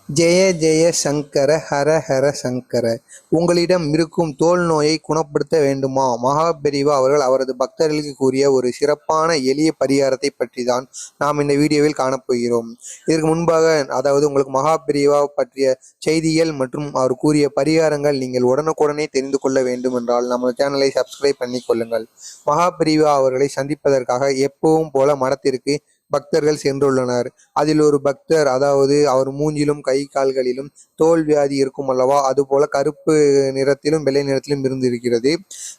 ஜெய ஜெய சங்கர ஹர ஹர சங்கர. உங்களிடம் இருக்கும் தோல் நோயை குணப்படுத்த வேண்டுமா? மகாபெரிவா அவர்கள் அவரது பக்தர்களுக்கு கூறிய ஒரு சிறப்பான எளிய பரிகாரத்தை பற்றி தான் நாம் இந்த வீடியோவில் காணப்போகிறோம். இதற்கு முன்பாக, அதாவது உங்களுக்கு மகாபெரிவா பற்றிய செய்திகள் மற்றும் அவர் கூறிய பரிகாரங்கள் நீங்கள் உடனுக்குடனே தெரிந்து கொள்ள வேண்டும் என்றால் நம்ம சேனலை சப்ஸ்கிரைப் பண்ணி கொள்ளுங்கள். மகாபெரிவா அவர்களை சந்திப்பதற்காக எப்பவும் போல மடத்திற்கு பக்தர்கள் சென்றுள்ளனர். அதில் ஒரு பக்தர், அதாவது அவர் மூஞ்சிலும் கை கால்களிலும் தோல் வியாதி இருக்கும் அல்லவா, அதுபோல கருப்பு நிறத்திலும் வெள்ளை நிறத்திலும் இருந்திருக்கிறது.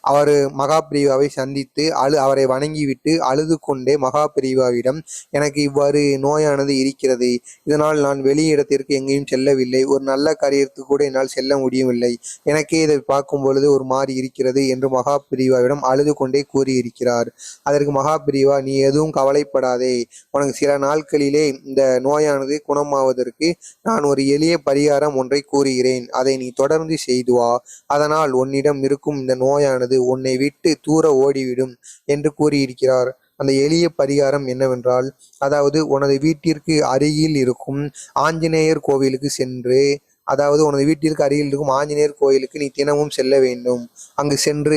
அவர் மகாபிரிவாவை சந்தித்து அவரை வணங்கிவிட்டு அழுது கொண்டே மகாபிரிவாவிடம், எனக்கு இவ்வாறு நோயானது இருக்கிறது, இதனால் நான் வெளி இடத்திற்கு எங்கேயும் செல்லவில்லை, ஒரு நல்ல காரியத்துக்கு கூட என்னால் செல்ல முடியவில்லை, எனக்கே இதை பார்க்கும் பொழுது ஒரு மாறி இருக்கிறது என்று மகாபிரிவாவிடம் அழுது கொண்டே கூறியிருக்கிறார். அதற்கு மகாபிரிவா, நீ எதுவும் கவலைப்படாதே, உனக்கு சில நாட்களிலே இந்த நோயானது குணமாவதற்கு நான் ஒரு எளிய பரிகாரம் ஒன்றை கூறுகிறேன், அதை நீ தொடர்ந்து செய்து வா, அதனால் உன்னிடம் இருக்கும் இந்த நோயானது உன்னை விட்டு தூர ஓடிவிடும் என்று கூறியிருக்கிறார். அந்த எளிய பரிகாரம் என்னவென்றால், அதாவது உனது வீட்டிற்கு அருகில் இருக்கும் ஆஞ்சநேயர் கோவிலுக்கு சென்று, அதாவது உனது வீட்டிற்கு அருகில் இருக்கும் ஆஞ்சநேயர் கோயிலுக்கு நீ தினமும் செல்ல வேண்டும். அங்கு சென்று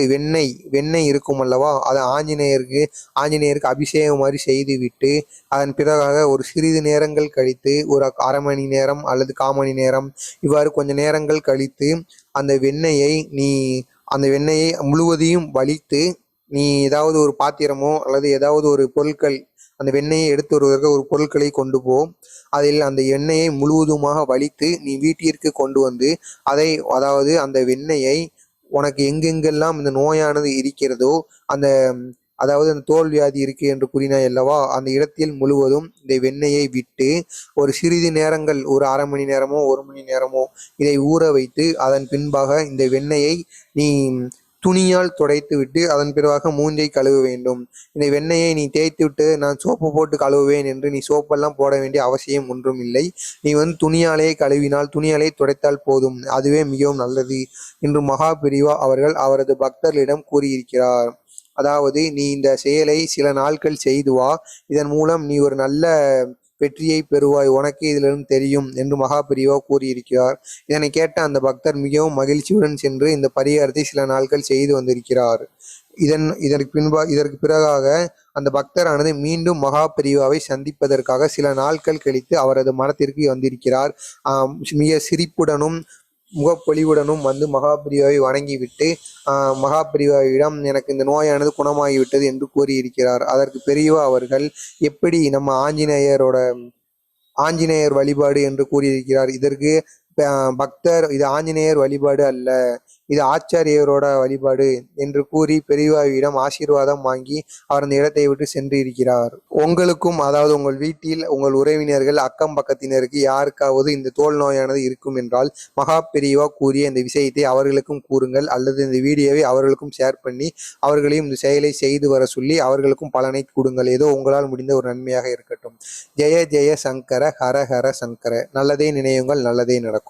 வெண்ணெய் இருக்கும் அல்லவா, அதை ஆஞ்சநேயருக்கு அபிஷேகம் மாதிரி செய்துவிட்டு, அதன் பிறகாக ஒரு சிறிது நேரங்கள் கழித்து, ஒரு அரை மணி நேரம் அல்லது கால் மணி நேரம், இவ்வாறு கொஞ்ச நேரங்கள் கழித்து அந்த வெண்ணெயை முழுவதையும் வலித்து, நீ ஏதாவது ஒரு பாத்திரமோ அல்லது ஏதாவது ஒரு பொருட்கள், அந்த வெண்ணெயை எடுத்து வருவதற்கு ஒரு பொருட்களை கொண்டு போ. அதில் அந்த எண்ணெயை முழுவதுமாக வலித்து நீ வீட்டிற்கு கொண்டு வந்து அதாவது அந்த வெண்ணெயை உனக்கு எங்கெங்கெல்லாம் இந்த நோயானது இருக்கிறதோ, அந்த அதாவது அந்த தோல் வியாதி இருக்கு என்று கூறினாய் அல்லவா, அந்த இடத்தில் முழுவதும் இந்த வெண்ணெயை விட்டு ஒரு சிறிது நேரங்கள், ஒரு அரை மணி நேரமோ ஒரு மணி நேரமோ இதை ஊற வைத்து, அதன் பின்பாக இந்த வெண்ணெயை நீ துணியால் துடைத்து விட்டு அதன் பிறகாக மூஞ்சை கழுவ வேண்டும். இந்த வெண்ணெயை நீ தேய்த்து விட்டு, நான் சோப்பு போட்டு கழுவுவேன் என்று நீ சோப்பெல்லாம் போட வேண்டிய அவசியம் ஒன்றும் இல்லை. நீ துணியாலே கழுவினால், துணியாலே துடைத்தால் போதும், அதுவே மிகவும் நல்லது என்று மகாபெரிவா அவர்கள் அவரது பக்தர்களிடம் கூறியிருக்கிறார். அதாவது நீ இந்த செயலை சில நாட்கள் செய்து வா, இதன் மூலம் நீ ஒரு நல்ல வெற்றியை பெறுவாய், உனக்கு இதிலிருந்து தெரியும் என்று மகாபெரிவா கூறியிருக்கிறார். இதனை கேட்ட அந்த பக்தர் மிகவும் மகிழ்ச்சியுடன் சென்று இந்த பரிகாரத்தை சில நாட்கள் செய்து வந்திருக்கிறார். இதற்கு பிறகாக அந்த பக்தரானது மீண்டும் மகாபெரிவாவை சந்திப்பதற்காக சில நாட்கள் கழித்து அவரது மனத்திற்கு வந்திருக்கிறார். மிக சிரிப்புடனும் முகப்பொலிவுடனும் மகாபெரிவாவை வணங்கிவிட்டு மகாபெரிவாவிடம், எனக்கு இந்த நோயானது குணமாகிவிட்டது என்று கூறியிருக்கிறார். அதற்கு பெரியவா அவர்கள், எப்படி நம்ம ஆஞ்சநேயர் வழிபாடு என்று கூறியிருக்கிறார், இதற்கு பக்தர், இது ஆஞ்சநேயர் வழிபாடு அல்ல, இது ஆச்சாரியரோட வழிபாடு என்று கூறி பெரியவாவிடம் ஆசீர்வாதம் வாங்கி அவர் அந்த இடத்தை விட்டு சென்று இருக்கிறார். உங்களுக்கும், அதாவது உங்கள் வீட்டில் உங்கள் உறவினர்கள், அக்கம் பக்கத்தினருக்கு யாருக்காவது இந்த தோல் நோயானது இருக்கும் என்றால் மகாபெரிவா கூறிய இந்த விஷயத்தை அவர்களுக்கும் கூறுங்கள், அல்லது இந்த வீடியோவை அவர்களுக்கும் ஷேர் பண்ணி அவர்களையும் இந்த செயலை செய்து வர சொல்லி அவர்களுக்கும் பலனை கொடுங்கள். ஏதோ உங்களால் முடிந்த ஒரு நன்மையாக இருக்கட்டும். ஜெய ஜெய சங்கர ஹர ஹர சங்கர. நல்லதே நினையுங்கள், நல்லதே நடக்கும்.